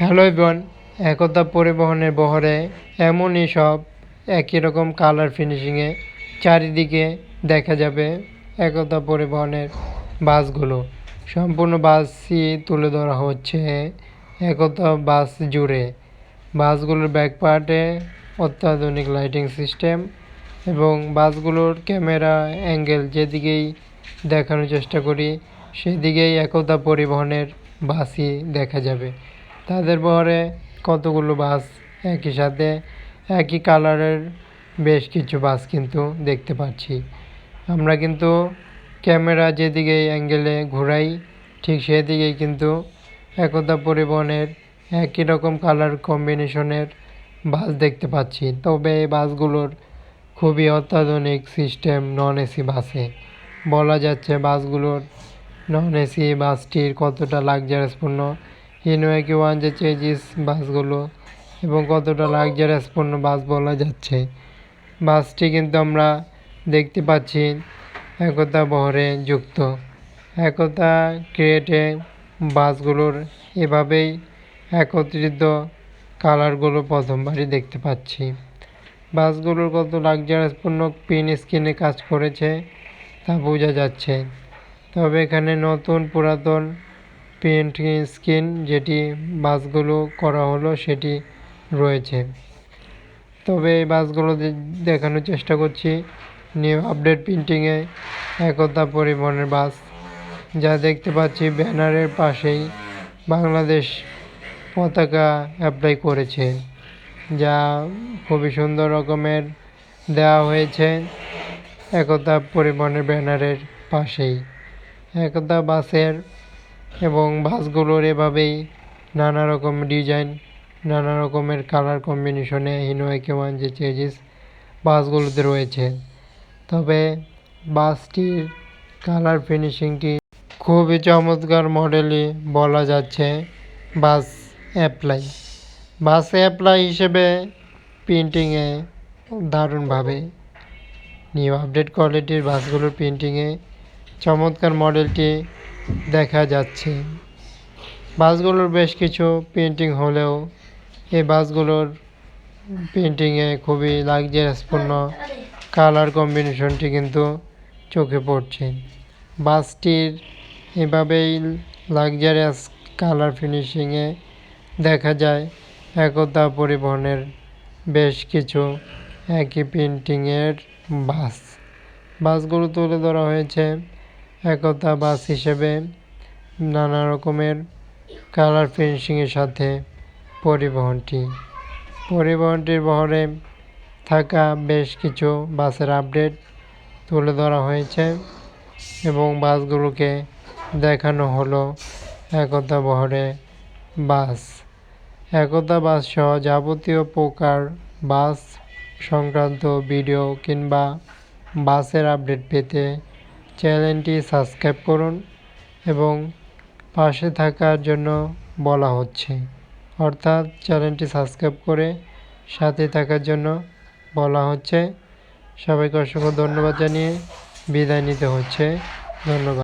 Hello everyone, একতা পরিবহনের বহরে এমনই সব একই রকম কালার ফিনিশিংয়ে চারিদিকে দেখা যাবে একতা পরিবহনের বাসগুলো। সম্পূর্ণ বাসই তুলে ধরা হচ্ছে একতা বাস জুড়ে। বাসগুলোর ব্যাক পার্টে অত্যাধুনিক লাইটিং সিস্টেম এবং বাসগুলোর ক্যামেরা অ্যাঙ্গেল যেদিকেই দেখানোর চেষ্টা করি সেদিকেই একতা পরিবহনের বাসই দেখা যাবে। তাদের বহরে কতগুলো বাস একই সাথে একই কালারের বেশ কিছু বাস কিন্তু দেখতে পাচ্ছি। আমরা কিন্তু ক্যামেরা যেদিকে অ্যাঙ্গেলে ঘোরাই ঠিক সেদিকেই কিন্তু একতা পরিবহনের একই রকম কালার কম্বিনেশনের বাস দেখতে পাচ্ছি। তবে এই বাসগুলোর খুবই অত্যাধুনিক সিস্টেম নন এসি বাসে। বলা যাচ্ছে বাসগুলোর নন এসি বাসটির কতটা লাক্সারিয়াসপূর্ণ ইনোয়াকি ওয়ান যে চেজিস বাসগুলো এবং কতটা লাক্সারিয়াসপূর্ণ বাস বলা যাচ্ছে। বাসটি কিন্তু আমরা দেখতে পাচ্ছি একতা বহরে যুক্ত। একতা ক্রিয়েটে বাসগুলোর এভাবেই একত্রিত কালারগুলো প্রথমবারই দেখতে পাচ্ছি। বাসগুলোর কত লাক্সারিয়াসপূর্ণ পিন স্ক্রিনে কাজ করেছে তা বোঝা যাচ্ছে। তবে এখানে নতুন পুরাতন প্রিন্ট স্ক্রিন যেটি বাসগুলো করা হলো সেটি রয়েছে। তবে এই বাসগুলো দেখানোর চেষ্টা করছি নিউ আপডেট প্রিন্টিংয়ে একতা পরিবহনের বাস, যা দেখতে পাচ্ছি ব্যানারের পাশেই বাংলাদেশ পতাকা অ্যাপ্লাই করেছে, যা খুবই সুন্দর রকমের দেওয়া হয়েছে একতা পরিবহনের ব্যানারের পাশেই। একতা বাসের এবং বাসগুলোর এভাবেই নানা রকম ডিজাইন, নানা রকমের কালার কম্বিনেশনে ইনোয়াকি ওয়ান যে চেজিস বাসগুলোতে রয়েছে। তবে বাসটির কালার ফিনিশিংটি খুবই চমৎকার মডেলই বলা যাচ্ছে। বাস অ্যাপ্লাই হিসেবে প্রিন্টিংয়ে দারুণভাবে নিউ আপডেট কোয়ালিটির বাসগুলোর প্রিন্টিংয়ে চমৎকার মডেলটি দেখা যাচ্ছে। বাসগুলোর বেশ কিছু প্রিন্টিং হলেও এই বাসগুলোর প্রিন্টিংয়ে খুবই লাক্সারিয়াসপূর্ণ কালার কম্বিনেশনটি কিন্তু চোখে পড়ছে। বাসটির এভাবেই লাক্সারিয়াস কালার ফিনিশিংয়ে দেখা যায় একতা পরিবহনের বেশ কিছু একই প্রিন্টিংয়ের বাসগুলো তুলে ধরা হয়েছে একতা বাস হিসেবে নানা রকমের কালার ফিনিশিংয়ের সাথে। পরিবহনটির বহরে থাকা বেশ কিছু বাসের আপডেট তুলে ধরা হয়েছে এবং বাসগুলোকে দেখানো হলো একতা বহরে বাস। একতা বাস সহ যাবতীয় প্রকার বাস সংক্রান্ত ভিডিও কিংবা বাসের আপডেট পেতে চ্যানেলটি সাবস্ক্রাইব করুন এবং পাশে থাকার জন্য বলা হচ্ছে, অর্থাৎ চ্যানেলটি সাবস্ক্রাইব করে সাথে থাকার জন্য বলা হচ্ছে। সবাইকে অসংখ্য ধন্যবাদ জানিয়ে বিদায় নিতে হচ্ছে। ধন্যবাদ।